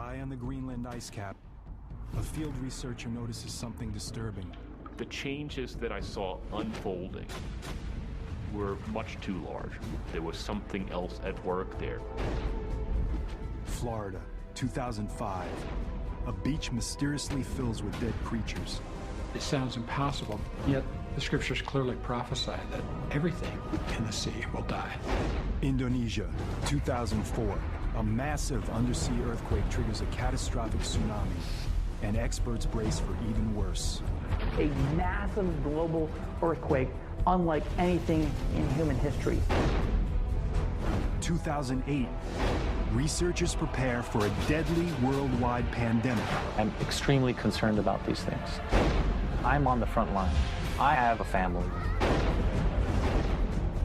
High on the Greenland ice cap, a field researcher notices something disturbing. The changes that I saw unfolding were much too large. There was something else at work there. Florida, 2005. A beach mysteriously fills with dead creatures. It sounds impossible, yet the scriptures clearly prophesy that everything in the sea will die. Indonesia, 2004. A massive undersea earthquake triggers a catastrophic tsunami, and experts brace for even worse. A massive global earthquake unlike anything in human history. 2008. Researchers prepare for a deadly worldwide pandemic. I'm extremely concerned about these things. I'm on the front line. I have a family.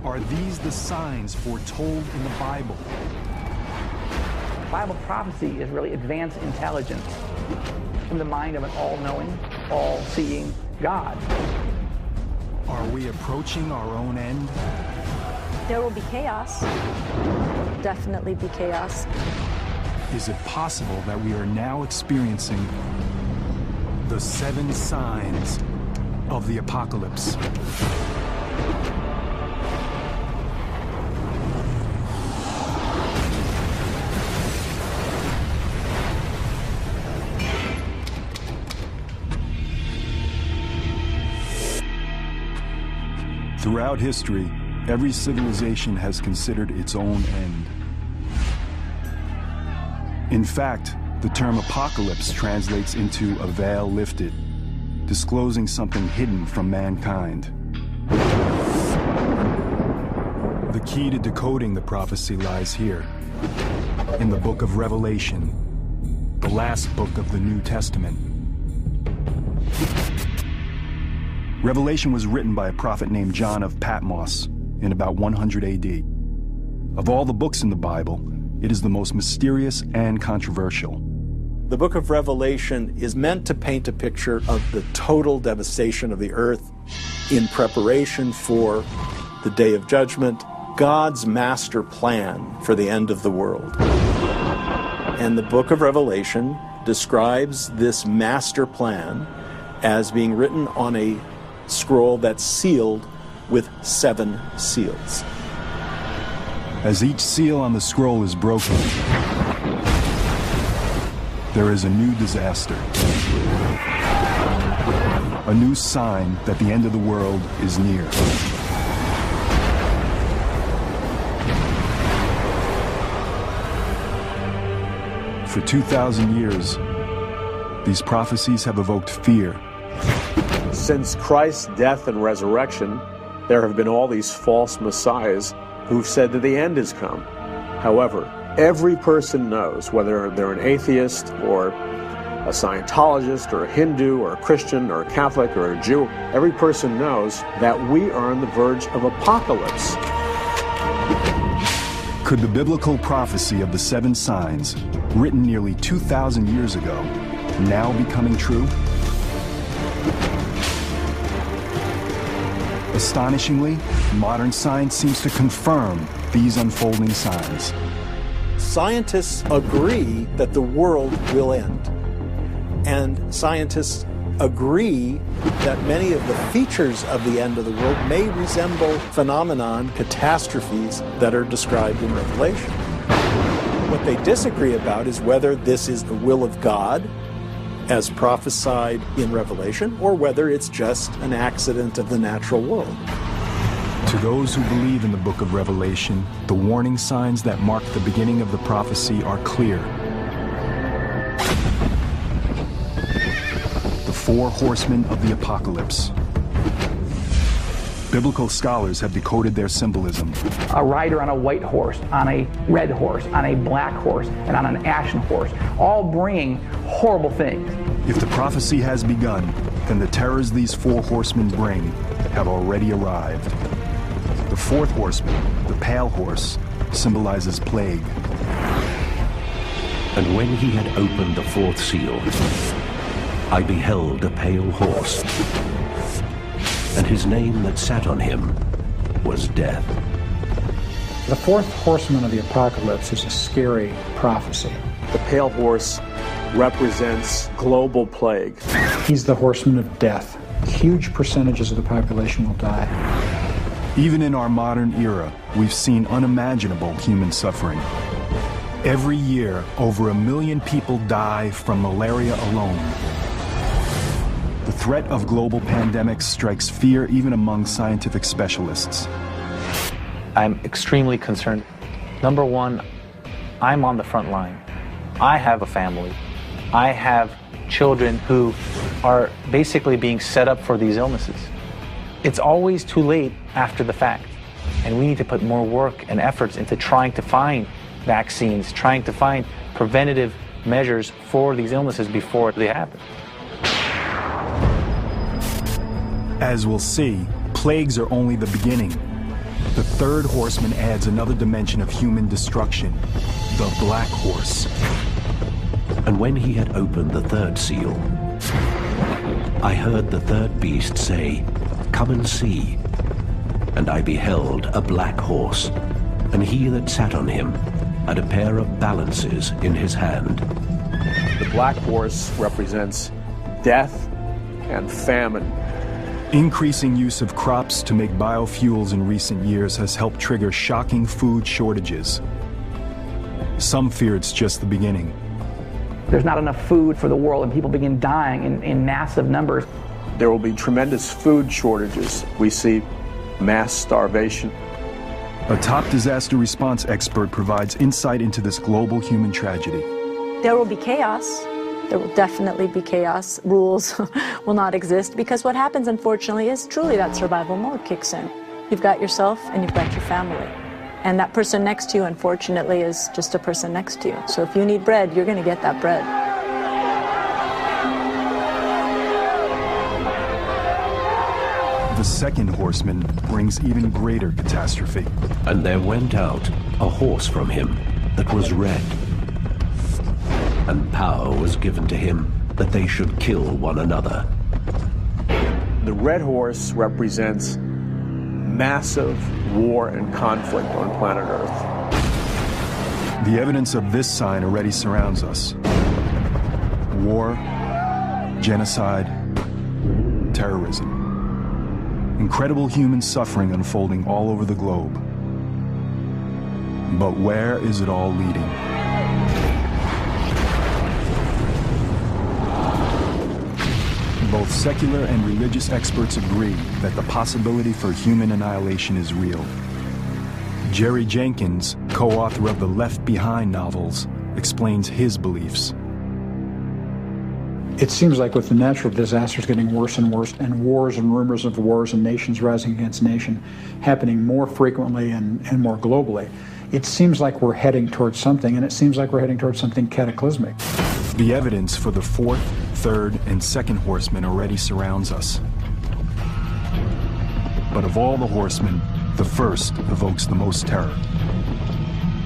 Are these the signs foretold in the Bible? Bible prophecy is really advanced intelligence from the mind of an all-knowing, all-seeing God. Are we approaching our own end? There will be chaos. Definitely be chaos. Is it possible that we are now experiencing the 7 signs of the apocalypse? Throughout history, every civilization has considered its own end. In fact, the term apocalypse translates into a veil lifted, disclosing something hidden from mankind. The key to decoding the prophecy lies here, in the book of Revelation, the last book of the New Testament. Revelation was written by a prophet named John of Patmos in about 100 AD. Of all the books in the Bible, it is the most mysterious and controversial. The book of Revelation is meant to paint a picture of the total devastation of the earth in preparation for the day of judgment, God's master plan for the end of the world. And the book of Revelation describes this master plan as being written on a scroll that's sealed with 7 seals. As each seal on the scroll is broken, there is a new disaster. A new sign that the end of the world is near. For 2,000 years, these prophecies have evoked fear. Since Christ's death and resurrection, there have been all these false messiahs who've said that the end has come. However, every person knows, whether they're an atheist or a Scientologist or a Hindu or a Christian or a Catholic or a Jew, every person knows that we are on the verge of apocalypse. Could the biblical prophecy of the 7 signs, written nearly 2,000 years ago, now be coming true? Astonishingly, modern science seems to confirm these unfolding signs. Scientists agree that the world will end. And scientists agree that many of the features of the end of the world may resemble phenomenon, catastrophes that are described in Revelation. What they disagree about is whether this is the will of God, as prophesied in Revelation, or whether it's just an accident of the natural world. To those who believe in the book of Revelation, the warning signs that mark the beginning of the prophecy are clear. The 4 horsemen of the apocalypse. Biblical scholars have decoded their symbolism. A rider on a white horse, on a red horse, on a black horse, and on an ashen horse, all bringing horrible things. If the prophecy has begun, then the terrors these 4 horsemen bring have already arrived. The 4th horseman, the pale horse, symbolizes plague. And when he had opened the 4th seal, I beheld a pale horse, and his name that sat on him was Death. The 4th horseman of the apocalypse is a scary prophecy. The pale horse represents global plague. He's the horseman of death. Huge percentages of the population will die. Even in our modern era, we've seen unimaginable human suffering. Every year, over 1 million people die from malaria alone. The threat of global pandemics strikes fear even among scientific specialists. I'm extremely concerned. Number one, I'm on the front line. I have a family. I have children who are basically being set up for these illnesses. It's always too late after the fact, and we need to put more work and efforts into trying to find vaccines, trying to find preventative measures for these illnesses before they happen. As we'll see, plagues are only the beginning. The third horseman adds another dimension of human destruction, the Black Horse. And when he had opened the third seal, I heard the third beast say, "Come and see." And I beheld a black horse, and he that sat on him had a pair of balances in his hand. The black horse represents death and famine. Increasing use of crops to make biofuels in recent years has helped trigger shocking food shortages. Some fear it's just the beginning. There's not enough food for the world, and people begin dying in massive numbers. There will be tremendous food shortages. We see mass starvation. A top disaster response expert provides insight into this global human tragedy. There will be chaos. There will definitely be chaos. Rules will not exist, because what happens, unfortunately, is truly that survival mode kicks in. You've got yourself and you've got your family. And that person next to you, unfortunately, is just a person next to you. So if you need bread, you're going to get that bread. The second horseman brings even greater catastrophe. And there went out a horse from him that was red. And power was given to him that they should kill one another. The red horse represents massive war and conflict on planet Earth. The evidence of this sign already surrounds us. War, genocide, terrorism. Incredible human suffering unfolding all over the globe. But where is it all leading? Both secular and religious experts agree that the possibility for human annihilation is real. Jerry Jenkins, co-author of the Left Behind novels, explains his beliefs. It seems like with the natural disasters getting worse and worse, and wars and rumors of wars and nations rising against nation happening more frequently and more globally, it seems like we're heading towards something, and it seems like we're heading towards something cataclysmic. The evidence for the fourth, third, and second horsemen already surrounds us. But of all the horsemen, the first evokes the most terror.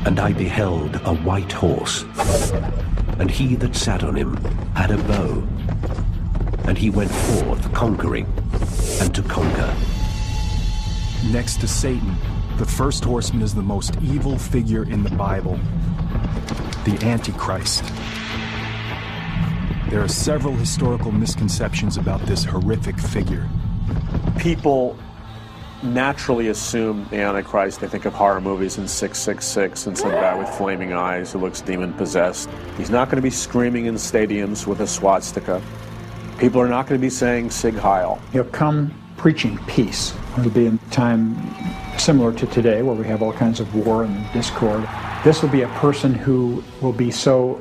And I beheld a white horse, and he that sat on him had a bow, and he went forth conquering and to conquer. Next to Satan, the first horseman is the most evil figure in the Bible, the Antichrist. There are several historical misconceptions about this horrific figure. People naturally assume the Antichrist. They think of horror movies and 666 and some guy with flaming eyes who looks demon-possessed. He's not going to be screaming in stadiums with a swastika. People are not going to be saying Sig Heil. He'll come preaching peace. It'll be a time similar to today where we have all kinds of war and discord. This will be a person who will be so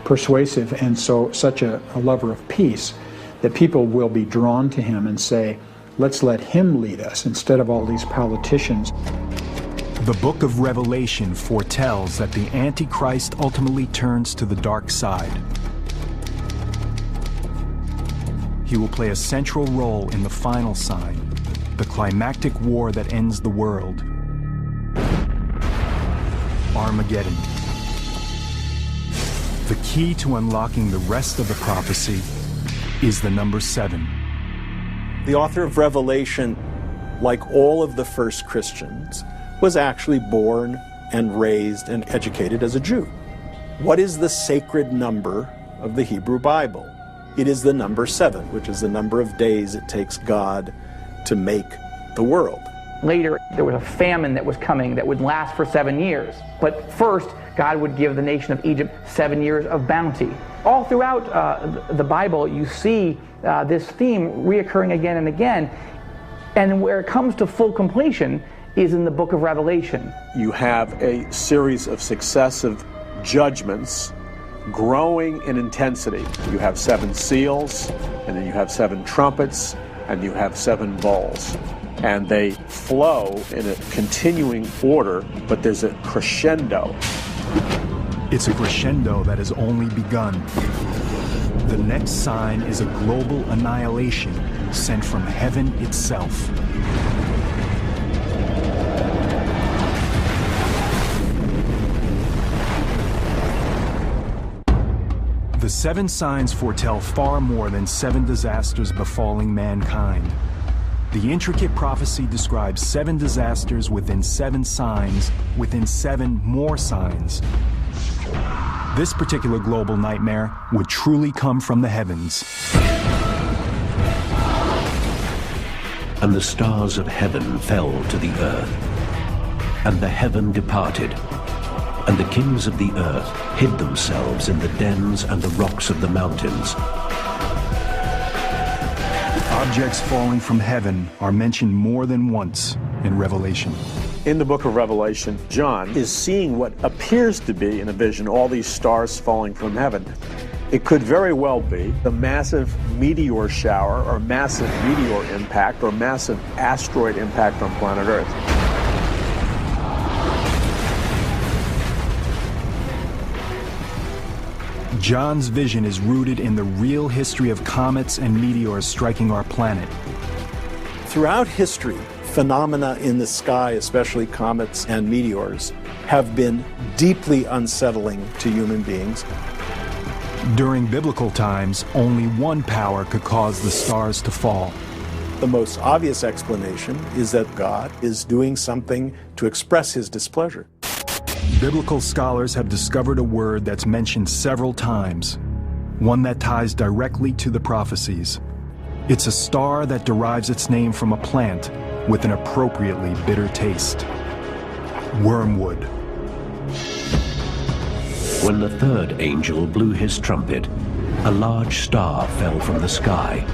persuasive and such a lover of peace that people will be drawn to him and say, let's let him lead us instead of all these politicians. The book of Revelation foretells that the Antichrist ultimately turns to the dark side. He will play a central role in the final sign, the climactic war that ends the world, Armageddon. The key to unlocking the rest of the prophecy is the number 7. The author of Revelation, like all of the first Christians, was actually born and raised and educated as a Jew. What is the sacred number of the Hebrew Bible? It is the number 7, which is the number of days it takes God to make the world. Later, there was a famine that was coming that would last for 7 years. But first, God would give the nation of Egypt 7 years of bounty. All throughout the Bible, you see this theme reoccurring again and again. And where it comes to full completion is in the book of Revelation. You have a series of successive judgments growing in intensity. You have 7 seals, and then you have 7 trumpets, and you have 7 bowls. And they flow in a continuing order, but there's a crescendo. It's a crescendo that has only begun. The next sign is a global annihilation sent from heaven itself. The 7 signs foretell far more than 7 disasters befalling mankind. The intricate prophecy describes 7 disasters within 7 signs, within 7 more signs. This particular global nightmare would truly come from the heavens. And the stars of heaven fell to the earth, and the heaven departed, and the kings of the earth hid themselves in the dens and the rocks of the mountains. Objects falling from heaven are mentioned more than once in Revelation. In the book of Revelation, John is seeing what appears to be, in a vision, all these stars falling from heaven. It could very well be the massive meteor shower or massive meteor impact or massive asteroid impact on planet Earth. John's vision is rooted in the real history of comets and meteors striking our planet. Throughout history, phenomena in the sky, especially comets and meteors, have been deeply unsettling to human beings. During biblical times, only one power could cause the stars to fall. The most obvious explanation is that God is doing something to express his displeasure. Biblical scholars have discovered a word that's mentioned several times, one that ties directly to the prophecies. It's a star that derives its name from a plant with an appropriately bitter taste. Wormwood. When the 3rd angel blew his trumpet, a large star fell from the sky.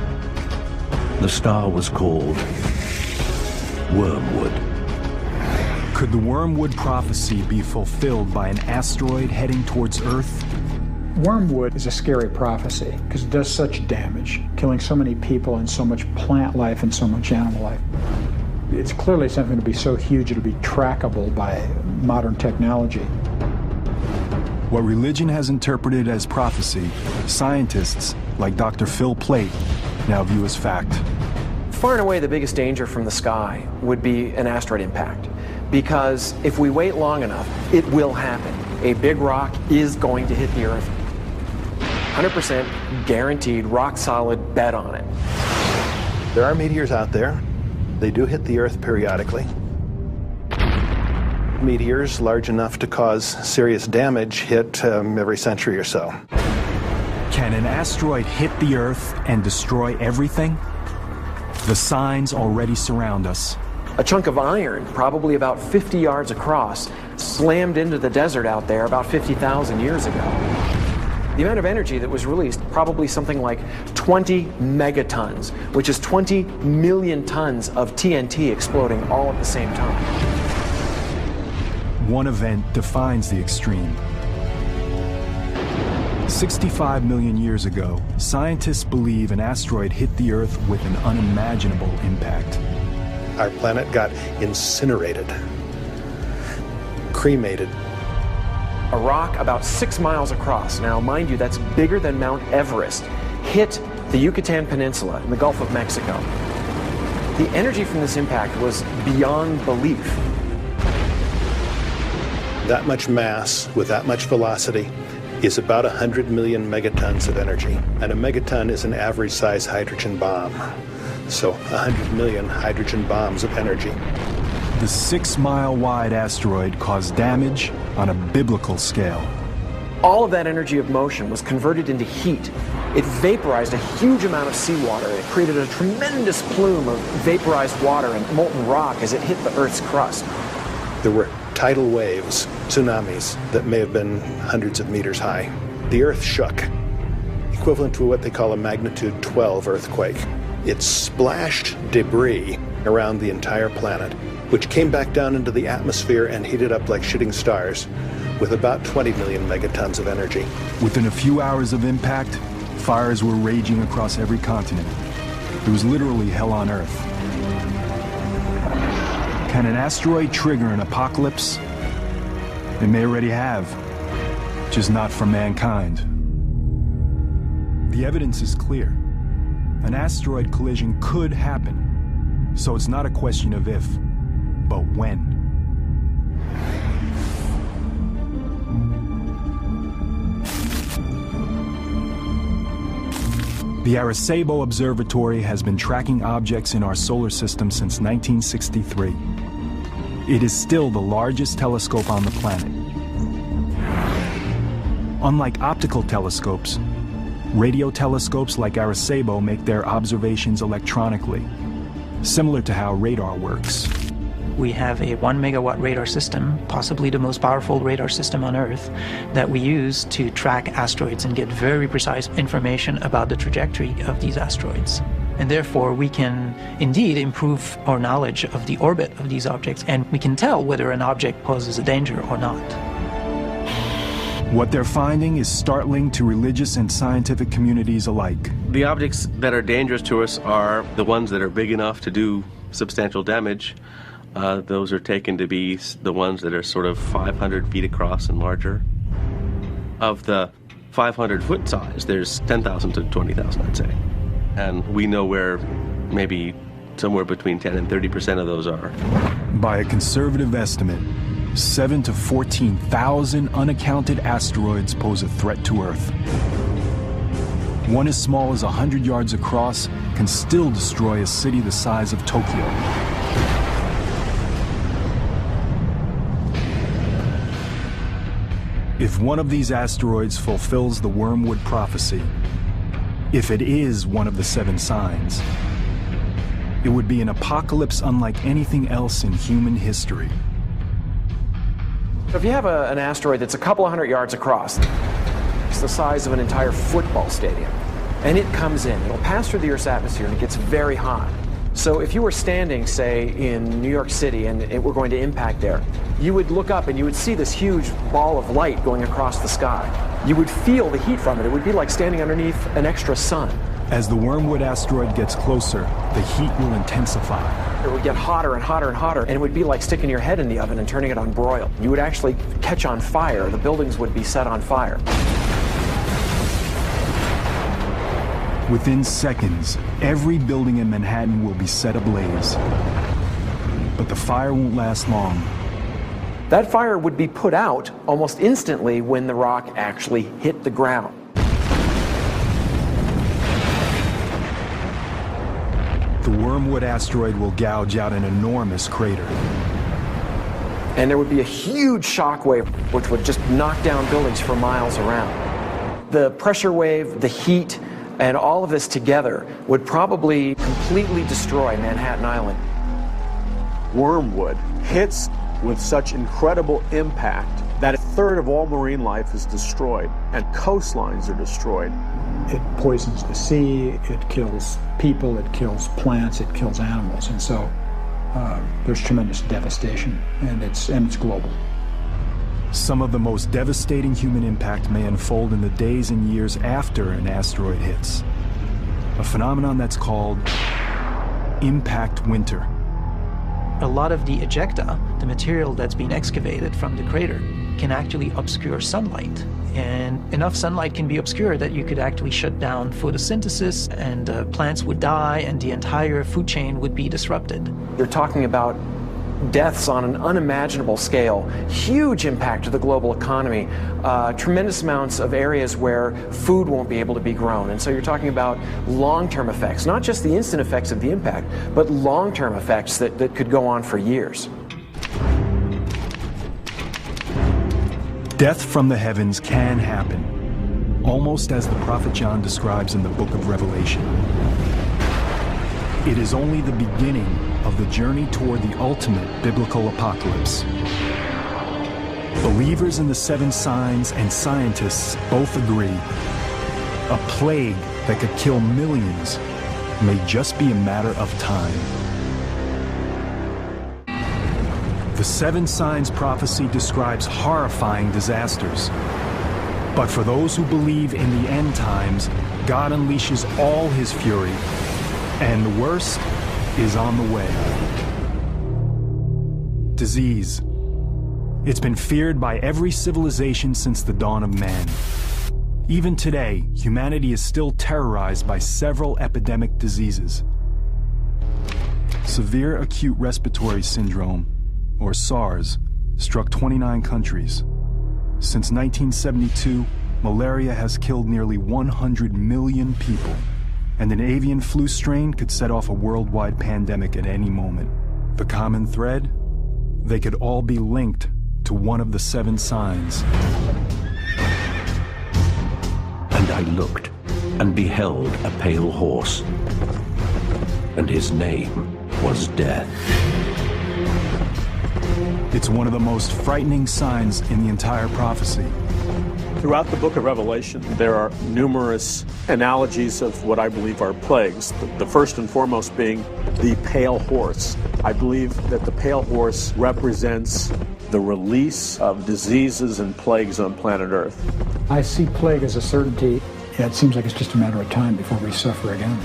The star was called Wormwood. Could the wormwood prophecy be fulfilled by an asteroid heading towards Earth? Wormwood is a scary prophecy because it does such damage, killing so many people and so much plant life and so much animal life. It's clearly something to be so huge it'll be trackable by modern technology. What religion has interpreted as prophecy, scientists like Dr. Phil Plait now view as fact. Far and away the biggest danger from the sky would be an asteroid impact, because if we wait long enough, it will happen. A big rock is going to hit the Earth. 100% guaranteed, rock solid, bet on it. There are meteors out there. They do hit the Earth periodically. Meteors large enough to cause serious damage hit every century or so. Can an asteroid hit the Earth and destroy everything? The signs already surround us. A chunk of iron, probably about 50 yards across, slammed into the desert out there about 50,000 years ago. The amount of energy that was released, probably something like 20 megatons, which is 20 million tons of TNT exploding all at the same time. One event defines the extreme. 65 million years ago, scientists believe an asteroid hit the Earth with an unimaginable impact. Our planet got incinerated, cremated. A rock about 6 miles across, now mind you that's bigger than Mount Everest, hit the Yucatan Peninsula in the Gulf of Mexico. The energy from this impact was beyond belief. That much mass with that much velocity is about 100 million megatons of energy. And a megaton is an average size hydrogen bomb. So 100 million hydrogen bombs of energy. The 6-mile wide asteroid caused damage on a biblical scale. All of that energy of motion was converted into heat. It vaporized a huge amount of seawater. It created a tremendous plume of vaporized water and molten rock as it hit the Earth's crust. There were tidal waves, tsunamis, that may have been hundreds of meters high. The Earth shook, equivalent to what they call a magnitude 12 earthquake. It splashed debris around the entire planet, which came back down into the atmosphere and heated up like shooting stars, with about 20 million megatons of energy. Within a few hours of impact, fires were raging across every continent. It was literally hell on Earth. Can an asteroid trigger an apocalypse? It may already have, just not for mankind. The evidence is clear. An asteroid collision could happen, so it's not a question of if, but when. The Arecibo Observatory has been tracking objects in our solar system since 1963. It is still the largest telescope on the planet. Unlike optical telescopes, radio telescopes like Arecibo make their observations electronically, similar to how radar works. We have a 1 megawatt radar system, possibly the most powerful radar system on Earth, that we use to track asteroids and get very precise information about the trajectory of these asteroids. And therefore, we can indeed improve our knowledge of the orbit of these objects, and we can tell whether an object poses a danger or not. What they're finding is startling to religious and scientific communities alike. The objects that are dangerous to us are the ones that are big enough to do substantial damage. Those are taken to be the ones that are sort of 500 feet across and larger. Of the 500-foot size, there's 10,000 to 20,000, I'd say. And we know where maybe somewhere between 10 and 30% of those are. By a conservative estimate, 7 to 14,000 unaccounted asteroids pose a threat to Earth. One as small as 100 yards across can still destroy a city the size of Tokyo. If one of these asteroids fulfills the Wormwood prophecy, if it is one of the 7 signs, it would be an apocalypse unlike anything else in human history. If you have an asteroid that's a couple of 100 yards across, it's the size of an entire football stadium, and it comes in, it'll pass through the Earth's atmosphere and it gets very hot. So if you were standing, say, in New York City and it were going to impact there, you would look up and you would see this huge ball of light going across the sky. You would feel the heat from it. It would be like standing underneath an extra sun. As the Wormwood asteroid gets closer, the heat will intensify. It would get hotter and hotter and hotter, and it would be like sticking your head in the oven and turning it on broil. You would actually catch on fire. The buildings would be set on fire. Within seconds, every building in Manhattan will be set ablaze. But the fire won't last long. That fire would be put out almost instantly when the rock actually hit the ground. The Wormwood asteroid will gouge out an enormous crater. And there would be a huge shock wave which would just knock down buildings for miles around. The pressure wave, the heat, and all of this together would probably completely destroy Manhattan Island. Wormwood hits with such incredible impact that a third of all marine life is destroyed, and coastlines are destroyed. It poisons the sea, it kills people, it kills plants, it kills animals, and so there's tremendous devastation, and it's global. Some of the most devastating human impact may unfold in the days and years after an asteroid hits. A phenomenon that's called impact winter. A lot of the ejecta, the material that's been excavated from the crater, can actually obscure sunlight. And enough sunlight can be obscured that you could actually shut down photosynthesis, and plants would die, and the entire food chain would be disrupted. You're talking about deaths on an unimaginable scale, huge impact to the global economy, tremendous amounts of areas where food won't be able to be grown. And so you're talking about long-term effects, not just the instant effects of the impact, but long-term effects that could go on for years. Death from the heavens can happen, almost as the prophet John describes in the book of Revelation. It is only the beginning of the journey toward the ultimate biblical apocalypse. Believers in the 7 signs and scientists both agree a plague that could kill millions may just be a matter of time. The 7 signs prophecy describes horrifying disasters. But for those who believe in the end times, God unleashes all his fury, and the worst is on the way. Disease. It's been feared by every civilization since the dawn of man. Even today, humanity is still terrorized by several epidemic diseases. Severe acute respiratory syndrome, or SARS, struck 29 countries. Since 1972, malaria has killed nearly 100 million people, and an avian flu strain could set off a worldwide pandemic at any moment. The common thread? They could all be linked to one of the 7 signs. And I looked, and beheld a pale horse, and his name was Death. It's one of the most frightening signs in the entire prophecy. Throughout the book of Revelation, there are numerous analogies of what I believe are plagues. The first and foremost being the pale horse. I believe that the pale horse represents the release of diseases and plagues on planet Earth. I see plague as a certainty. Yeah, it seems like it's just a matter of time before we suffer again.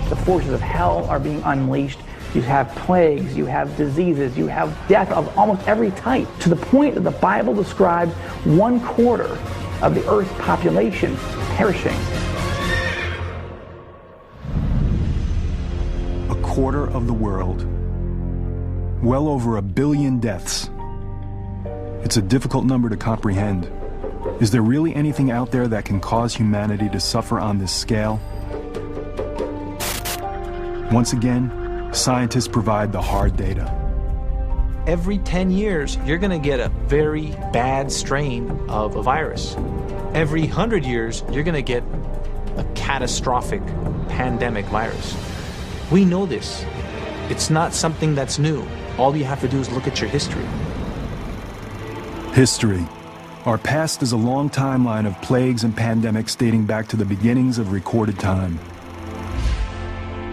The forces of hell are being unleashed. You have plagues, you have diseases, you have death of almost every type, to the point that the Bible describes 1/4 of the Earth's population perishing. 1/4 of the world. Well over 1 billion deaths. It's a difficult number to comprehend. Is there really anything out there that can cause humanity to suffer on this scale? Once again, scientists provide the hard data. Every 10 years, you're going to get a very bad strain of a virus. Every 100 years, you're going to get a catastrophic pandemic virus. We know this. It's not something that's new. All you have to do is look at your history. History. Our past is a long timeline of plagues and pandemics dating back to the beginnings of recorded time.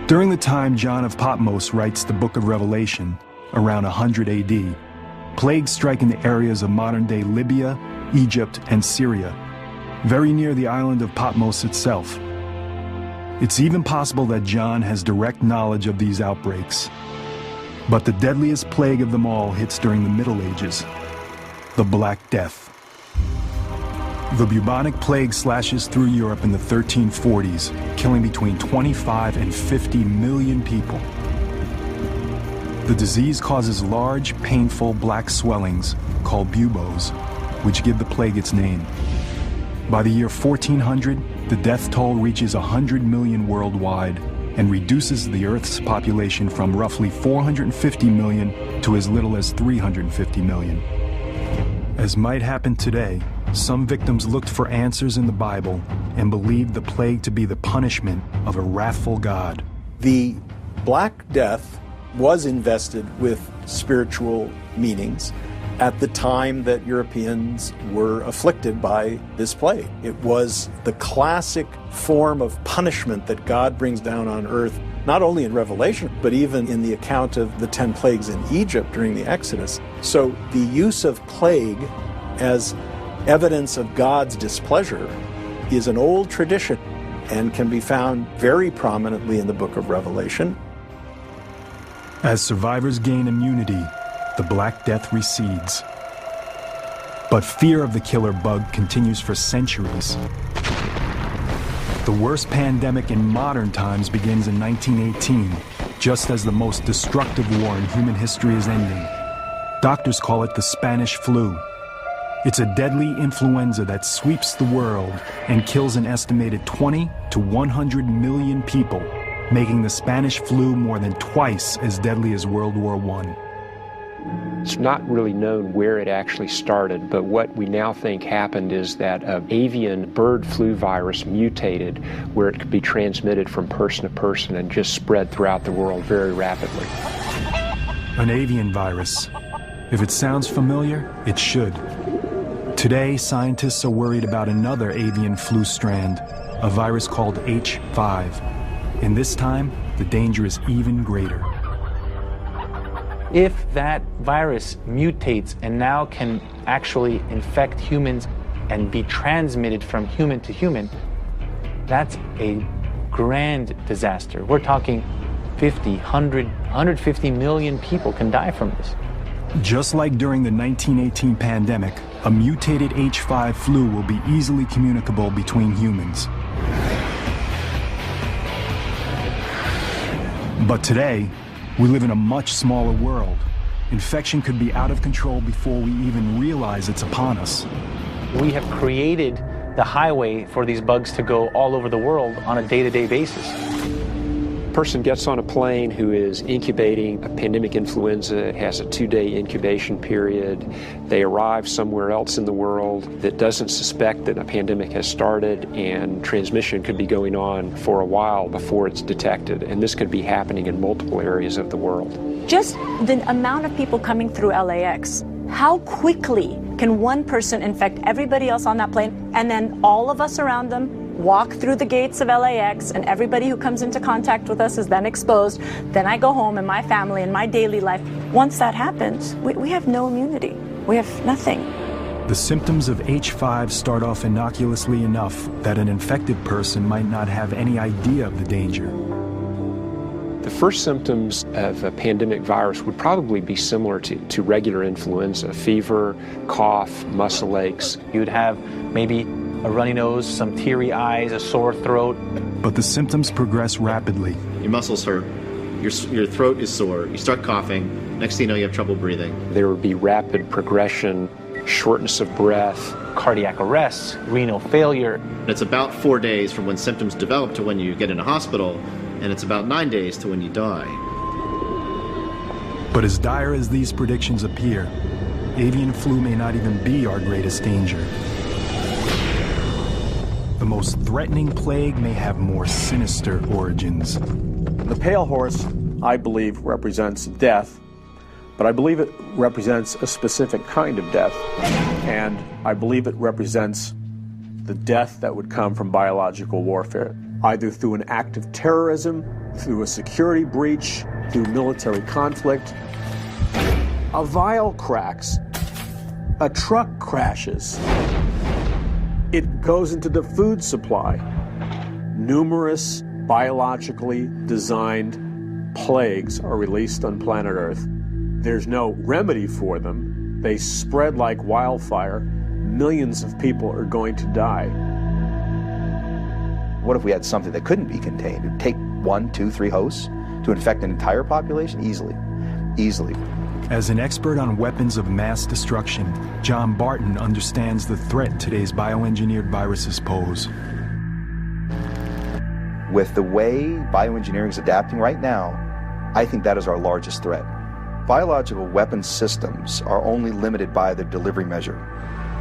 During the time John of Patmos writes the book of Revelation, around 100 AD, plagues strike in the areas of modern-day Libya, Egypt, and Syria, very near the island of Patmos itself. It's even possible that John has direct knowledge of these outbreaks. But the deadliest plague of them all hits during the Middle Ages, the Black Death. The bubonic plague slashes through Europe in the 1340s, killing between 25 and 50 million people. The disease causes large, painful black swellings, called buboes, which give the plague its name. By the year 1400, the death toll reaches 100 million worldwide and reduces the Earth's population from roughly 450 million to as little as 350 million. As might happen today, some victims looked for answers in the Bible and believed the plague to be the punishment of a wrathful God. The Black Death was invested with spiritual meanings at the time that Europeans were afflicted by this plague. It was the classic form of punishment that God brings down on earth, not only in Revelation, but even in the account of the 10 plagues in Egypt during the Exodus. So the use of plague as evidence of God's displeasure is an old tradition and can be found very prominently in the book of Revelation. As survivors gain immunity, the Black Death recedes. But fear of the killer bug continues for centuries. The worst pandemic in modern times begins in 1918, just as the most destructive war in human history is ending. Doctors call it the Spanish flu. It's a deadly influenza that sweeps the world and kills an estimated 20 to 100 million people, making the Spanish flu more than twice as deadly as World War I. It's not really known where it actually started, but what we now think happened is that an avian bird flu virus mutated where it could be transmitted from person to person and just spread throughout the world very rapidly. An avian virus. If it sounds familiar, it should. Today, scientists are worried about another avian flu strand, a virus called H5. And this time, the danger is even greater. If that virus mutates and now can actually infect humans and be transmitted from human to human, that's a grand disaster. We're talking 50, 100, 150 million people can die from this. Just like during the 1918 pandemic, a mutated H5 flu will be easily communicable between humans. But today, we live in a much smaller world. Infection could be out of control before we even realize it's upon us. We have created the highway for these bugs to go all over the world on a day-to-day basis. A person gets on a plane who is incubating a pandemic influenza. It has a 2-day incubation period. They arrive somewhere else in the world that doesn't suspect that a pandemic has started, and transmission could be going on for a while before it's detected. And this could be happening in multiple areas of the world. Just the amount of people coming through LAX, how quickly can one person infect everybody else on that plane, and then all of us around them walk through the gates of LAX, and everybody who comes into contact with us is then exposed. Then I go home and my family and my daily life. Once that happens, we have no immunity. We have nothing. The symptoms of H5 start off innocuously enough that an infected person might not have any idea of the danger. The first symptoms of a pandemic virus would probably be similar to regular influenza: fever, cough, muscle aches. You'd have maybe a runny nose, some teary eyes, a sore throat. But the symptoms progress rapidly. Your muscles hurt, your throat is sore, you start coughing, next thing you know you have trouble breathing. There would be rapid progression, shortness of breath, cardiac arrest, renal failure. It's about 4 days from when symptoms develop to when you get in a hospital, and it's about 9 days to when you die. But as dire as these predictions appear, avian flu may not even be our greatest danger. The most threatening plague may have more sinister origins. The pale horse, I believe, represents death, but I believe it represents a specific kind of death, and I believe it represents the death that would come from biological warfare, either through an act of terrorism, through a security breach, through military conflict. A vial cracks, a truck crashes, it goes into the food supply. Numerous biologically designed plagues are released on planet Earth. There's no remedy for them. They spread like wildfire. Millions of people are going to die. What if we had something that couldn't be contained? It would take 1, 2, 3 hosts to infect an entire population? Easily. As an expert on weapons of mass destruction, John Barton understands the threat today's bioengineered viruses pose. With the way bioengineering is adapting right now, I think that is our largest threat. Biological weapons systems are only limited by their delivery measure.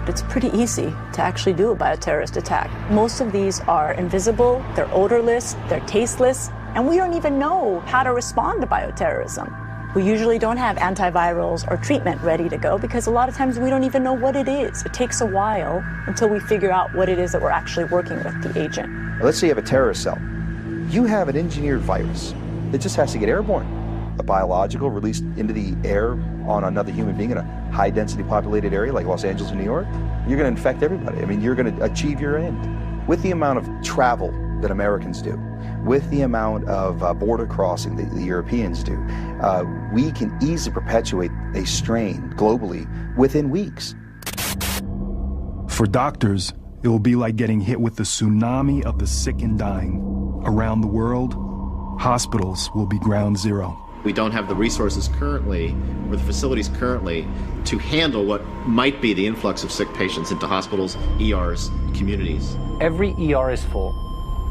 It's pretty easy to actually do a bioterrorist attack. Most of these are invisible, they're odorless, they're tasteless, and we don't even know how to respond to bioterrorism. We usually don't have antivirals or treatment ready to go because a lot of times we don't even know what it is. It takes a while until we figure out what it is that we're actually working with, the agent. Let's say you have a terrorist cell. You have an engineered virus. It just has to get airborne. A biological released into the air on another human being in a high-density populated area like Los Angeles and New York, you're going to infect everybody. I mean, you're going to achieve your end. With the amount of travel that Americans do, with the amount of border crossing that the Europeans do, we can easily perpetuate a strain globally within weeks. For doctors, it will be like getting hit with the tsunami of the sick and dying. Around the world, hospitals will be ground zero. We don't have the resources currently, or the facilities currently, to handle what might be the influx of sick patients into hospitals, ERs, communities. Every ER is full.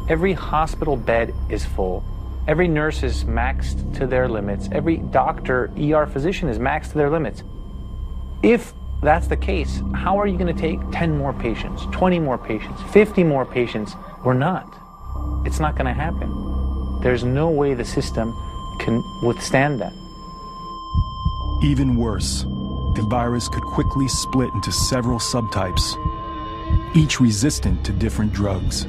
Every hospital bed is full. Every nurse is maxed to their limits. Every doctor, ER physician is maxed to their limits. If that's the case, how are you going to take 10 more patients, 20 more patients, 50 more patients? We're not. It's not going to happen. There's no way the system can withstand that. Even worse, the virus could quickly split into several subtypes, each resistant to different drugs.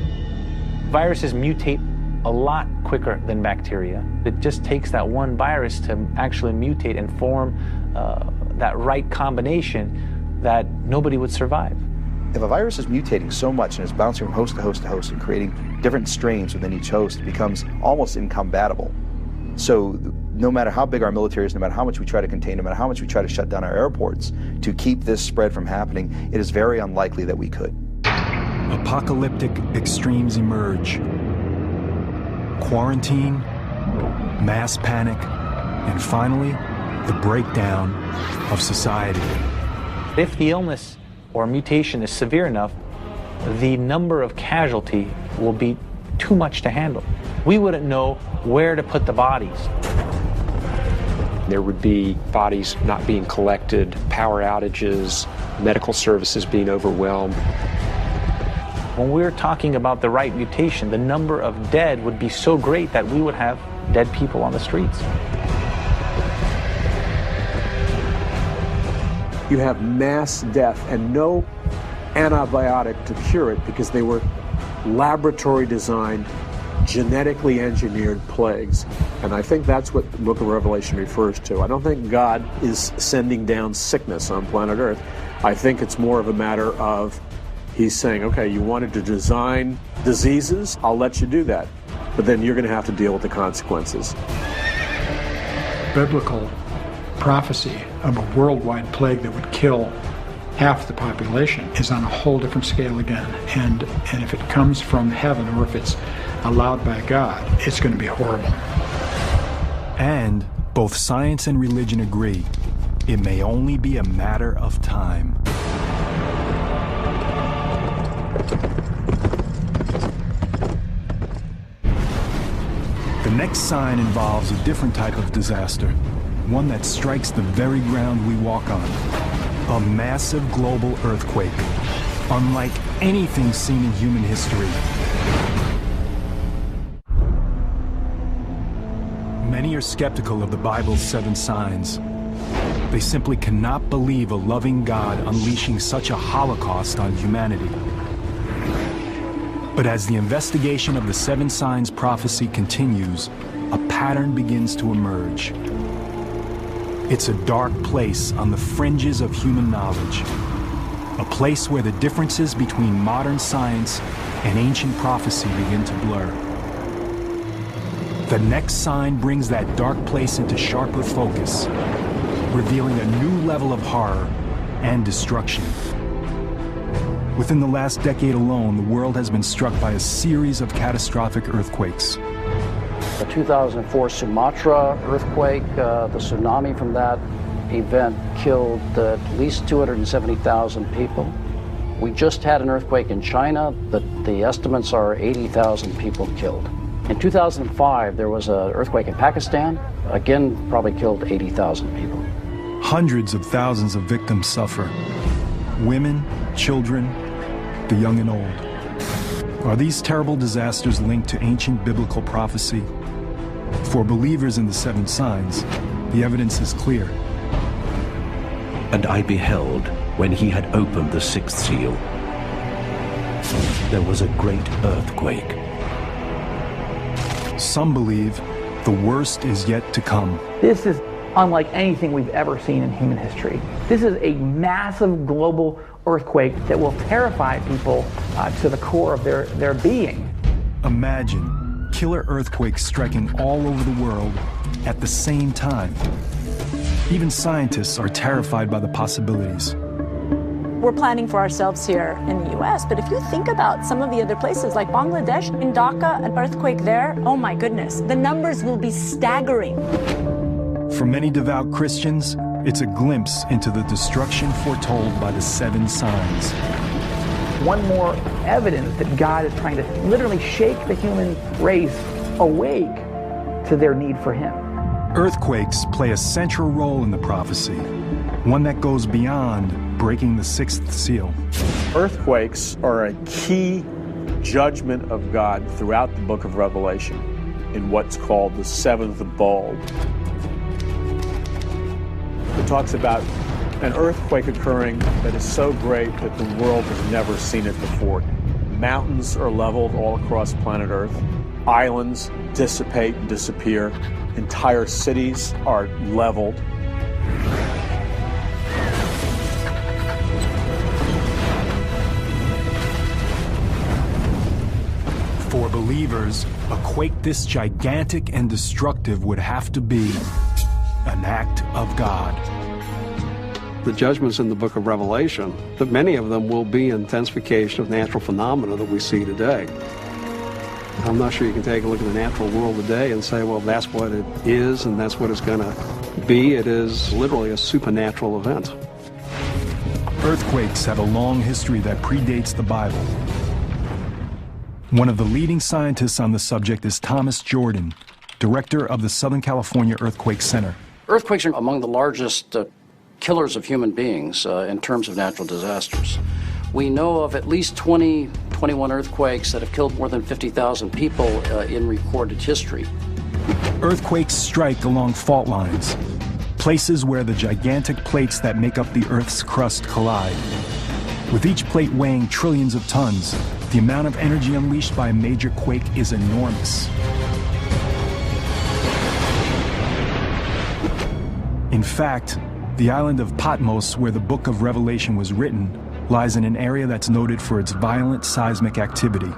Viruses mutate a lot quicker than bacteria. It just takes that one virus to actually mutate and form that right combination that nobody would survive. If a virus is mutating so much and is bouncing from host to host to host and creating different strains within each host, it becomes almost incompatible. So no matter how big our military is, no matter how much we try to contain, no matter how much we try to shut down our airports to keep this spread from happening, it is very unlikely that we could. Apocalyptic extremes emerge. Quarantine, mass panic, and finally, the breakdown of society. If the illness or mutation is severe enough, the number of casualty will be too much to handle. We wouldn't know where to put the bodies. There would be bodies not being collected, power outages, medical services being overwhelmed. When we're talking about the right mutation, the number of dead would be so great that we would have dead people on the streets. You have mass death and no antibiotic to cure it because they were laboratory designed, genetically engineered plagues. And I think that's what the book of Revelation refers to. I don't think God is sending down sickness on planet Earth. I think it's more of a matter of he's saying, okay, you wanted to design diseases, I'll let you do that. But then you're going to have to deal with the consequences. Biblical prophecy of a worldwide plague that would kill half the population is on a whole different scale again. And if it comes from heaven or if it's allowed by God, it's going to be horrible. And both science and religion agree, it may only be a matter of time. The next sign involves a different type of disaster, one that strikes the very ground we walk on. A massive global earthquake, unlike anything seen in human history. Many are skeptical of the Bible's 7 signs. They simply cannot believe a loving God unleashing such a holocaust on humanity. But as the investigation of the 7 signs prophecy continues, a pattern begins to emerge. It's a dark place on the fringes of human knowledge, a place where the differences between modern science and ancient prophecy begin to blur. The next sign brings that dark place into sharper focus, revealing a new level of horror and destruction. Within the last decade alone, the world has been struck by a series of catastrophic earthquakes. The 2004 Sumatra earthquake, the tsunami from that event killed at least 270,000 people. We just had an earthquake in China, the estimates are 80,000 people killed. In 2005, there was an earthquake in Pakistan, again, probably killed 80,000 people. Hundreds of thousands of victims suffer. Women, children, the young and old. Are these terrible disasters linked to ancient biblical prophecy? For believers in the 7 signs, the evidence is clear. And I beheld, when he had opened the 6th seal, there was a great earthquake. Some believe the worst is yet to come. This is unlike anything we've ever seen in human history. This is a massive global earthquake that will terrify people to the core of their being. Imagine killer earthquakes striking all over the world at the same time. Even scientists are terrified by the possibilities. We're planning for ourselves here in the US, but if you think about some of the other places like Bangladesh, in Dhaka, an earthquake there, oh my goodness, the numbers will be staggering. For many devout Christians, it's a glimpse into the destruction foretold by the 7 signs. One more evidence that God is trying to literally shake the human race awake to their need for Him. Earthquakes play a central role in the prophecy, one that goes beyond breaking the sixth seal. Earthquakes are a key judgment of God throughout the book of Revelation in what's called the seventh bowl. It talks about an earthquake occurring that is so great that the world has never seen it before. Mountains are leveled all across planet Earth. Islands dissipate and disappear. Entire cities are leveled. For believers, a quake this gigantic and destructive would have to be an act of God. The judgments in the book of Revelation, that many of them will be intensification of natural phenomena that we see today. I'm not sure you can take a look at the natural world today and say, well, that's what it is and that's what it's going to be. It is literally a supernatural event. Earthquakes have a long history that predates the Bible. One of the leading scientists on the subject is Thomas Jordan, director of the Southern California Earthquake Center. Earthquakes are among the largest killers of human beings in terms of natural disasters. We know of at least 21 earthquakes that have killed more than 50,000 people in recorded history. Earthquakes strike along fault lines, places where the gigantic plates that make up the Earth's crust collide. With each plate weighing trillions of tons, the amount of energy unleashed by a major quake is enormous. In fact, the island of Patmos, where the book of Revelation was written, lies in an area that's noted for its violent seismic activity.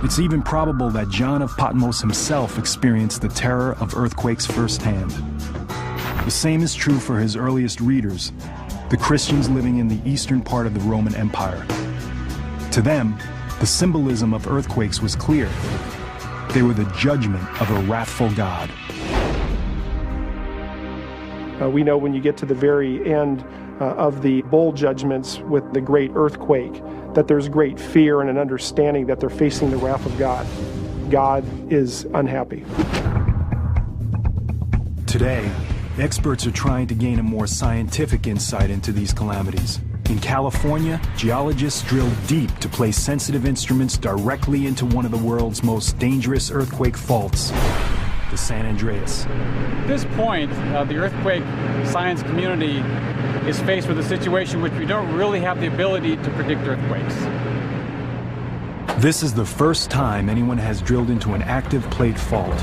It's even probable that John of Patmos himself experienced the terror of earthquakes firsthand. The same is true for his earliest readers, the Christians living in the eastern part of the Roman Empire. To them, the symbolism of earthquakes was clear. They were the judgment of a wrathful God. We know when you get to the very end of the bowl judgments with the great earthquake, that there's great fear and an understanding that they're facing the wrath of God. God is unhappy. Today, experts are trying to gain a more scientific insight into these calamities. In California, geologists drilled deep to place sensitive instruments directly into one of the world's most dangerous earthquake faults, the San Andreas. At this point, the earthquake science community is faced with a situation in which we don't really have the ability to predict earthquakes. This is the first time anyone has drilled into an active plate fault.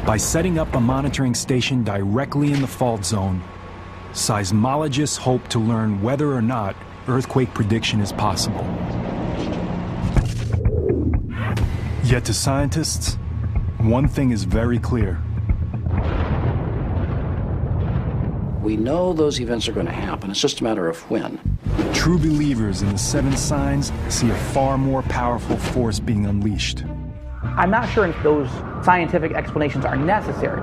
By setting up a monitoring station directly in the fault zone, seismologists hope to learn whether or not earthquake prediction is possible. Yet to scientists, one thing is very clear. We know those events are going to happen. It's just a matter of when. True believers in the seven signs see a far more powerful force being unleashed. I'm not sure if those scientific explanations are necessary.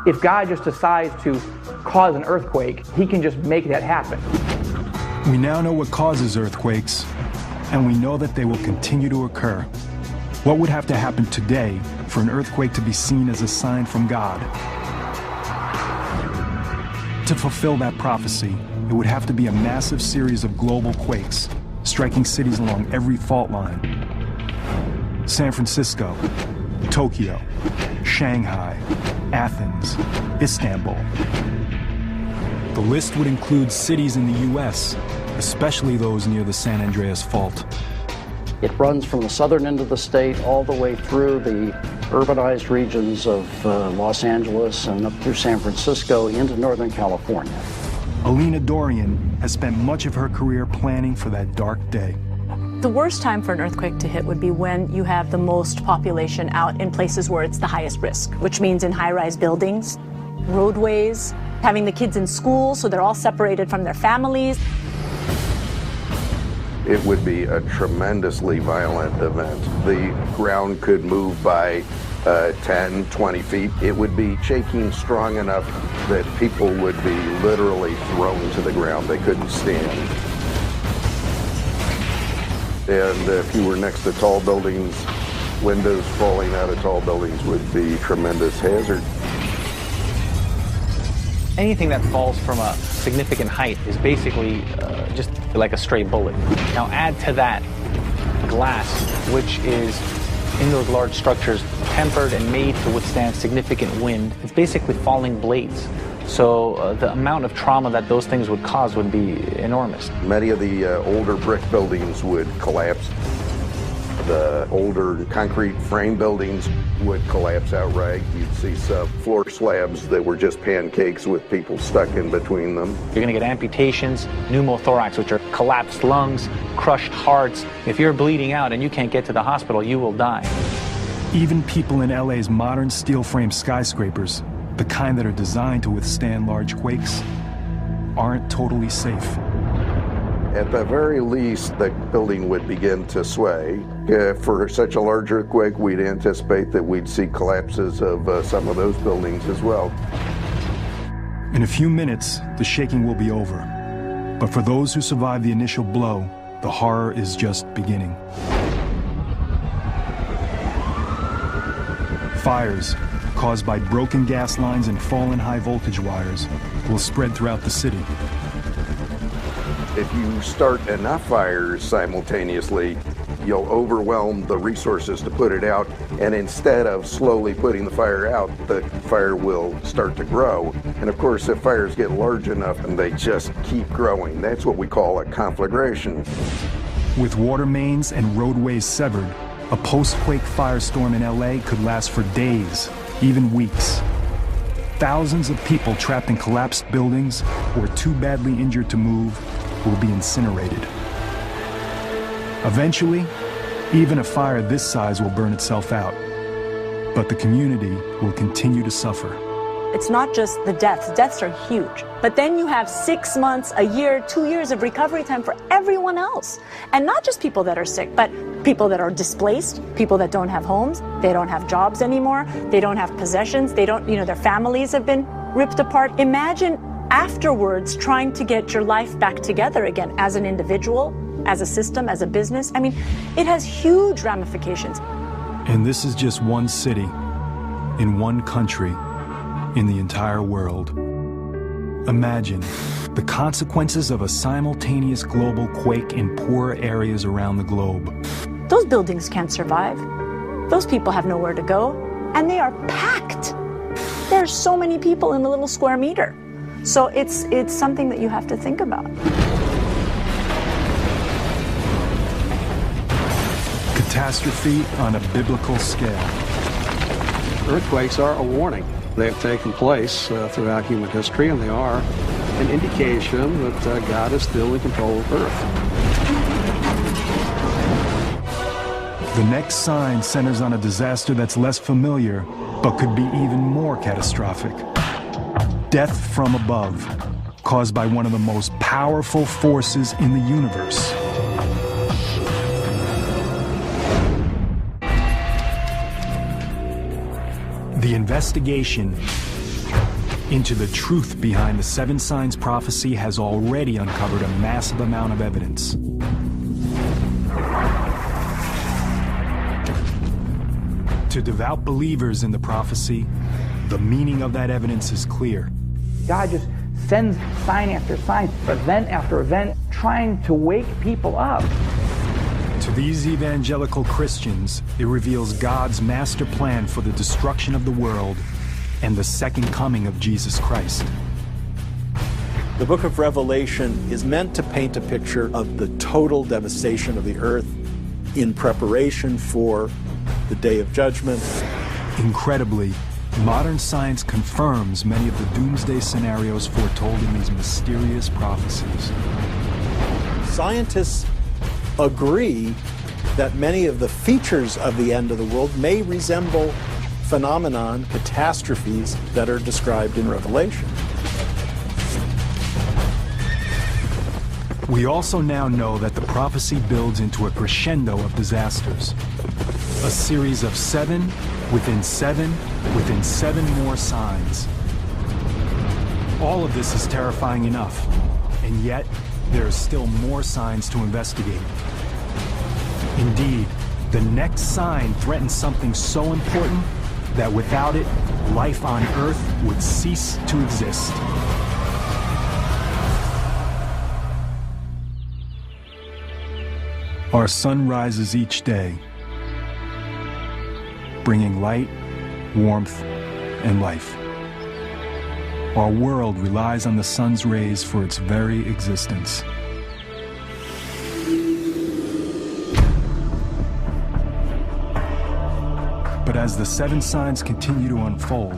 If God just decides to cause an earthquake, he can just make that happen. We now know what causes earthquakes, and we know that they will continue to occur. What would have to happen today for an earthquake to be seen as a sign from God? To fulfill that prophecy, it would have to be a massive series of global quakes, striking cities along every fault line. San Francisco, Tokyo, Shanghai, Athens, Istanbul. The list would include cities in the U.S., especially those near the San Andreas Fault. It runs from the southern end of the state all the way through the urbanized regions of Los Angeles and up through San Francisco into Northern California. Alina Dorian has spent much of her career planning for that dark day. The worst time for an earthquake to hit would be when you have the most population out in places where it's the highest risk, which means in high-rise buildings, roadways, having the kids in school so they're all separated from their families. It would be a tremendously violent event. The ground could move by 10, 20 feet. It would be shaking strong enough that people would be literally thrown to the ground. They couldn't stand. And if you were next to tall buildings, Windows falling out of tall buildings would be a tremendous hazard. Anything that falls from a significant height is basically just like a stray bullet. Now add to that glass, which is in those large structures tempered and made to withstand significant wind. It's basically falling blades. So the amount of trauma that those things would cause would be enormous. Many of the older brick buildings would collapse. The older concrete frame buildings would collapse outright. You'd see some floor slabs that were just pancakes with people stuck in between them. You're going to get amputations, pneumothorax, which are collapsed lungs, crushed hearts. If you're bleeding out and you can't get to the hospital, you will die. Even people in LA's modern steel frame skyscrapers, the kind that are designed to withstand large quakes, aren't totally safe. At the very least, the building would begin to sway. For such a large earthquake, we'd anticipate that we'd see collapses of some of those buildings as well. In a few minutes, the shaking will be over. But for those who survive the initial blow, the horror is just beginning. Fires caused by broken gas lines and fallen high voltage wires will spread throughout the city. If you start enough fires simultaneously, you'll overwhelm the resources to put it out, and instead of slowly putting the fire out, the fire will start to grow. And of course, if fires get large enough, and they just keep growing, that's what we call a conflagration. With water mains and roadways severed, a post-quake firestorm in LA could last for days, even weeks. Thousands of people trapped in collapsed buildings or too badly injured to move will be incinerated. Eventually, even a fire this size will burn itself out, but the community will continue to suffer. It's not just the deaths. Deaths are huge. But then you have 6 months, a year, 2 years of recovery time for everyone else. And not just people that are sick, but people that are displaced, people that don't have homes, they don't have jobs anymore, they don't have possessions, they don't, their families have been ripped apart. Imagine afterwards trying to get your life back together again as an individual, as a system, as a business. I mean, it has huge ramifications. And this is just one city, in one country, in the entire world. Imagine the consequences of a simultaneous global quake in poor areas around the globe. Those buildings can't survive. Those people have nowhere to go, and they are packed. There's so many people in a little square meter. So it's something that you have to think about. Catastrophe on a biblical scale. Earthquakes are a warning. They have taken place throughout human history, and they are an indication that God is still in control of Earth. The next sign centers on a disaster that's less familiar, but could be even more catastrophic. Death from above, caused by one of the most powerful forces in the universe. The investigation into the truth behind the 7 signs prophecy has already uncovered a massive amount of evidence. To devout believers in the prophecy, the meaning of that evidence is clear. God just sends sign after sign, event after event, trying to wake people up. To these evangelical Christians, it reveals God's master plan for the destruction of the world and the second coming of Jesus Christ. The book of Revelation is meant to paint a picture of the total devastation of the earth in preparation for the day of judgment. Incredibly, modern science confirms many of the doomsday scenarios foretold in these mysterious prophecies. Scientists agree that many of the features of the end of the world may resemble phenomenon, catastrophes that are described in Revelation. We also now know that the prophecy builds into a crescendo of disasters. A series of 7 within 7 within 7 more signs. All of this is terrifying enough, and yet there are still more signs to investigate. Indeed, The next sign threatens something so important that without it, life on Earth would cease to exist. Our sun rises each day, bringing light, warmth, and life. Our world relies on the sun's rays for its very existence. But as the 7 signs continue to unfold,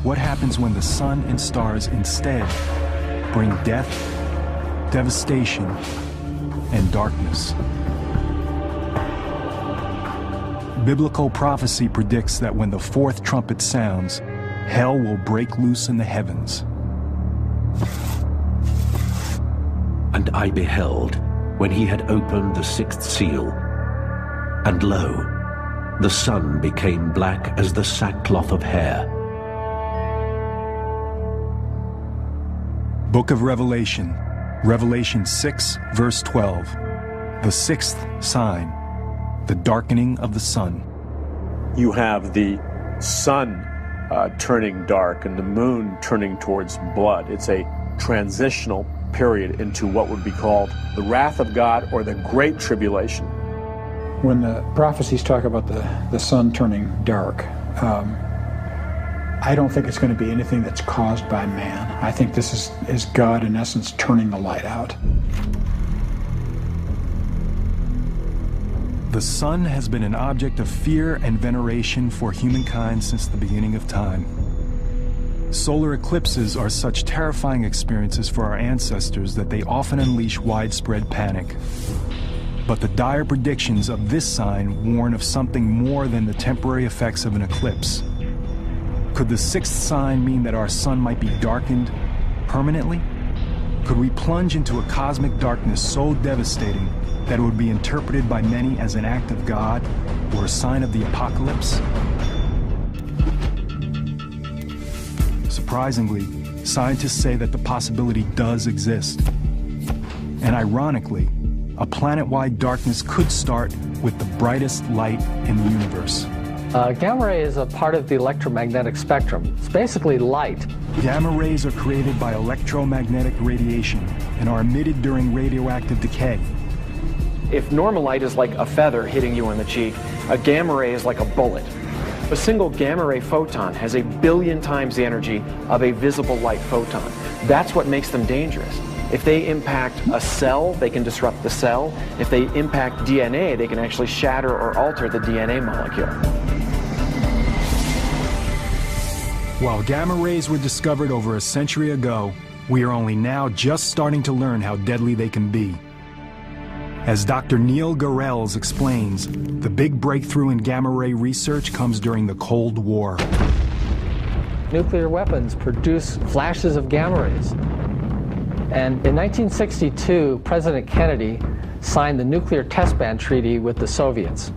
what happens when the sun and stars instead bring death, devastation, and darkness? Biblical prophecy predicts that when the 4th trumpet sounds, hell will break loose in the heavens. And I beheld, when he had opened the 6th seal, and lo, the sun became black as the sackcloth of hair. Book of Revelation, Revelation 6, verse 12. The 6th sign, the darkening of the sun. You have the sun turning dark and the moon turning towards blood. It's a transitional period into what would be called the wrath of God or the Great Tribulation. When the prophecies talk about the sun turning dark, I don't think it's going to be anything that's caused by man. I think this is God, in essence, turning the light out. The sun has been an object of fear and veneration for humankind since the beginning of time. Solar eclipses are such terrifying experiences for our ancestors that they often unleash widespread panic. But the dire predictions of this sign warn of something more than the temporary effects of an eclipse. Could the 6th sign mean that our sun might be darkened permanently? Could we plunge into a cosmic darkness so devastating that it would be interpreted by many as an act of God or a sign of the apocalypse? Surprisingly, scientists say that the possibility does exist. And ironically, a planet-wide darkness could start with the brightest light in the universe. Gamma ray is a part of the electromagnetic spectrum. It's basically light. Gamma rays are created by electromagnetic radiation and are emitted during radioactive decay. If normal light is like a feather hitting you on the cheek, a gamma ray is like a bullet. A single gamma ray photon has 1 billion times the energy of a visible light photon. That's what makes them dangerous. If they impact a cell, they can disrupt the cell. If they impact DNA, they can actually shatter or alter the DNA molecule. While gamma rays were discovered over a century ago, we are only now just starting to learn how deadly they can be. As Dr. Neil Garrels explains, the big breakthrough in gamma ray research comes during the Cold War. Nuclear weapons produce flashes of gamma rays. And in 1962, President Kennedy signed the Nuclear Test Ban Treaty with the Soviets.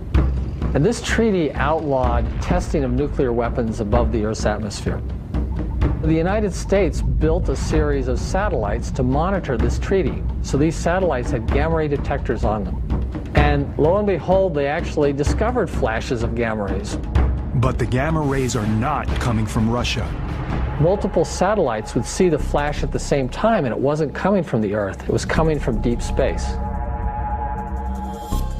And this treaty outlawed testing of nuclear weapons above the Earth's atmosphere. The United States built a series of satellites to monitor this treaty. So these satellites had gamma ray detectors on them. And lo and behold, they actually discovered flashes of gamma rays. But the gamma rays are not coming from Russia. Multiple satellites would see the flash at the same time, and it wasn't coming from the Earth. It was coming from deep space.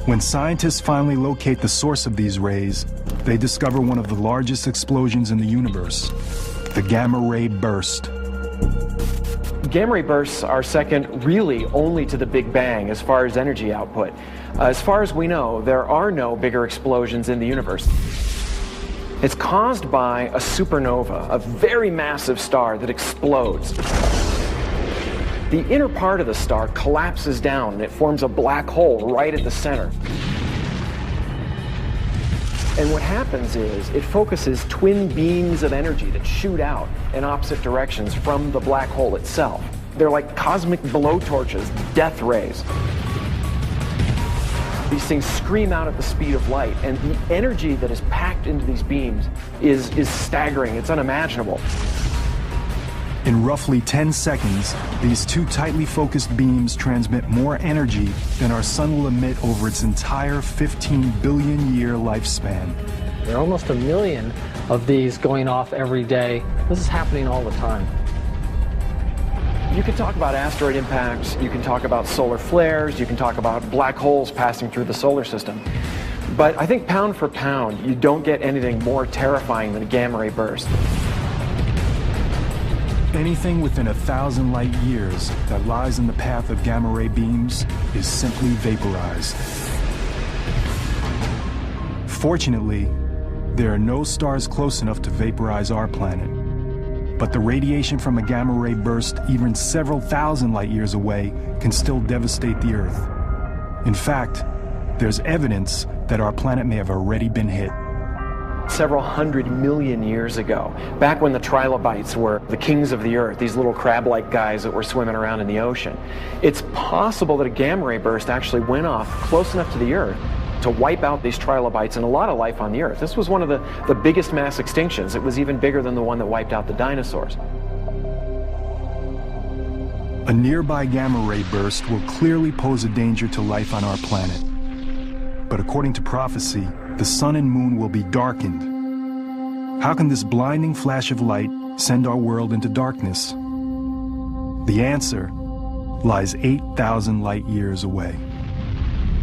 When scientists finally locate the source of these rays, they discover one of the largest explosions in the universe, the gamma ray burst. Gamma ray bursts are second really only to the Big Bang as far as energy output. As far as we know, there are no bigger explosions in the universe. It's caused by a supernova, a very massive star that explodes. The inner part of the star collapses down and it forms a black hole right at the center. And what happens is it focuses twin beams of energy that shoot out in opposite directions from the black hole itself. They're like cosmic blowtorches, death rays. These things scream out at the speed of light, and the energy that is packed into these beams is staggering. It's unimaginable. In roughly 10 seconds, these two tightly focused beams transmit more energy than our sun will emit over its entire 15 billion year lifespan. There are almost 1 million of these going off every day. This is happening all the time. You can talk about asteroid impacts, you can talk about solar flares, you can talk about black holes passing through the solar system. But I think pound for pound, you don't get anything more terrifying than a gamma ray burst. Anything within 1,000 light years that lies in the path of gamma ray beams is simply vaporized. Fortunately, there are no stars close enough to vaporize our planet. But the radiation from a gamma ray burst even several thousand light years away can still devastate the Earth. In fact, there's evidence that our planet may have already been hit. Several 100 million years ago, back when the trilobites were the kings of the Earth, these little crab-like guys that were swimming around in the ocean, it's possible that a gamma ray burst actually went off close enough to the Earth to wipe out these trilobites and a lot of life on the Earth. This was one of the biggest mass extinctions. It was even bigger than the one that wiped out the dinosaurs. A nearby gamma ray burst will clearly pose a danger to life on our planet. But according to prophecy, the sun and moon will be darkened. How can this blinding flash of light send our world into darkness? The answer lies 8,000 light years away.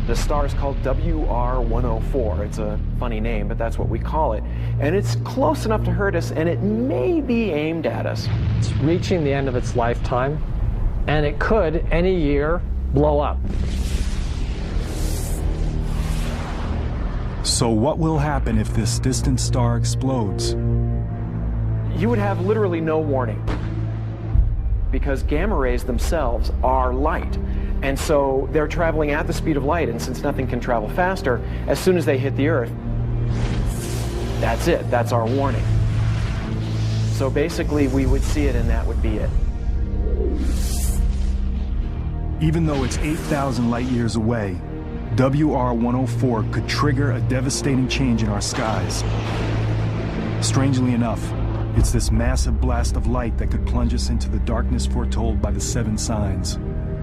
The star is called WR104. It's a funny name, but that's what we call it. And it's close enough to hurt us, and it may be aimed at us. It's reaching the end of its lifetime, and it could, any year, blow up. So what will happen if this distant star explodes? You would have literally no warning, because gamma rays themselves are light. And so they're traveling at the speed of light, and since nothing can travel faster, as soon as they hit the Earth, that's it. That's our warning. So basically, we would see it, and that would be it. Even though it's 8,000 light years away, WR104 could trigger a devastating change in our skies. Strangely enough, it's this massive blast of light that could plunge us into the darkness foretold by the 7 signs.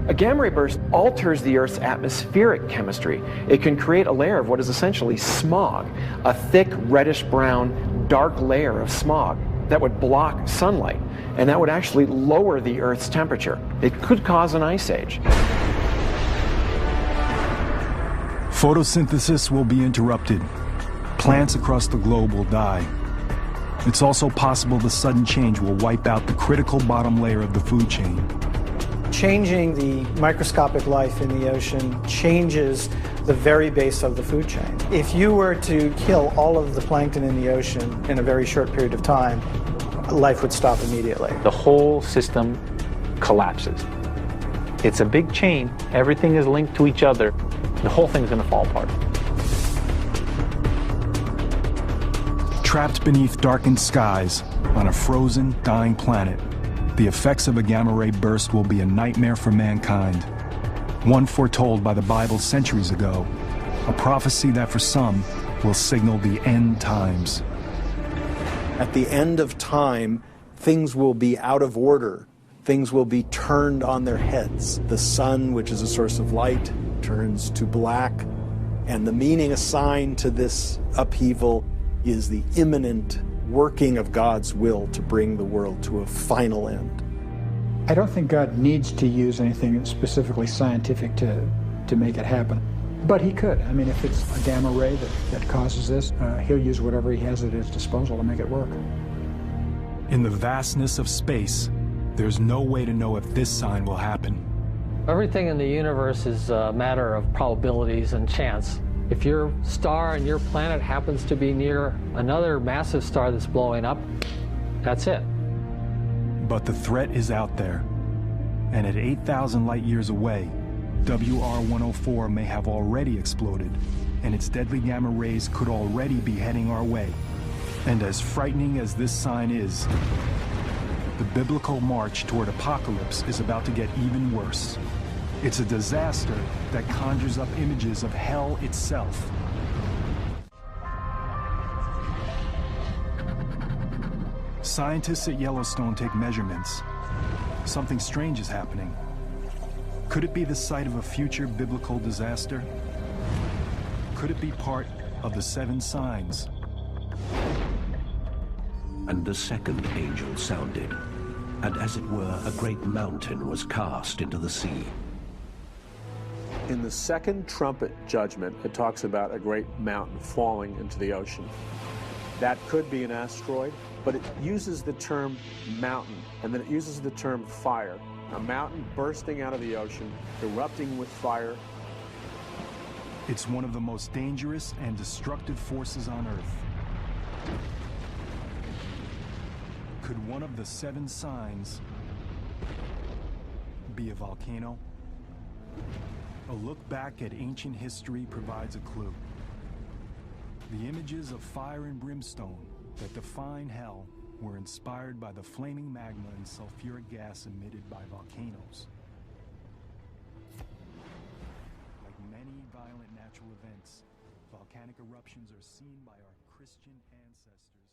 A gamma ray burst alters the Earth's atmospheric chemistry. It can create a layer of what is essentially smog, a thick reddish-brown, dark layer of smog that would block sunlight, and that would actually lower the Earth's temperature. It could cause an ice age. Photosynthesis will be interrupted. Plants across the globe will die. It's also possible the sudden change will wipe out the critical bottom layer of the food chain. Changing the microscopic life in the ocean changes the very base of the food chain. If you were to kill all of the plankton in the ocean in a very short period of time, life would stop immediately. The whole system collapses. It's a big chain. Everything is linked to each other. The whole thing is going to fall apart. Trapped beneath darkened skies on a frozen, dying planet, the effects of a gamma ray burst will be a nightmare for mankind. One foretold by the Bible centuries ago, a prophecy that for some will signal the end times. At the end of time, things will be out of order. Things will be turned on their heads. The sun, which is a source of light, turns to black, and the meaning assigned to this upheaval is the imminent working of God's will to bring the world to a final end. I don't think God needs to use anything specifically scientific to make it happen. But he could. I mean, if it's a gamma ray that causes this, he'll use whatever he has at his disposal to make it work. In the vastness of space, there's no way to know if this sign will happen. Everything in the universe is a matter of probabilities and chance. If your star and your planet happens to be near another massive star that's blowing up, that's it. But the threat is out there. And at 8,000 light years away, WR104 may have already exploded, and its deadly gamma rays could already be heading our way. And as frightening as this sign is, the biblical march toward apocalypse is about to get even worse. It's a disaster that conjures up images of hell itself. scientists at Yellowstone take measurements, something strange is happening. Could it be the site of a future biblical disaster? Could it be part of the 7 signs? And the second angel sounded, and as it were, a great mountain was cast into the sea. In the second trumpet judgment, it talks about a great mountain falling into the ocean. That could be an asteroid, but it uses the term mountain, and then it uses the term fire. A mountain bursting out of the ocean, erupting with fire. It's one of the most dangerous and destructive forces on Earth. Could one of the 7 signs be a volcano? A look back at ancient history provides a clue. The images of fire and brimstone that define hell were inspired by the flaming magma and sulfuric gas emitted by volcanoes. Like many violent natural events, volcanic eruptions are seen by our Christian ancestors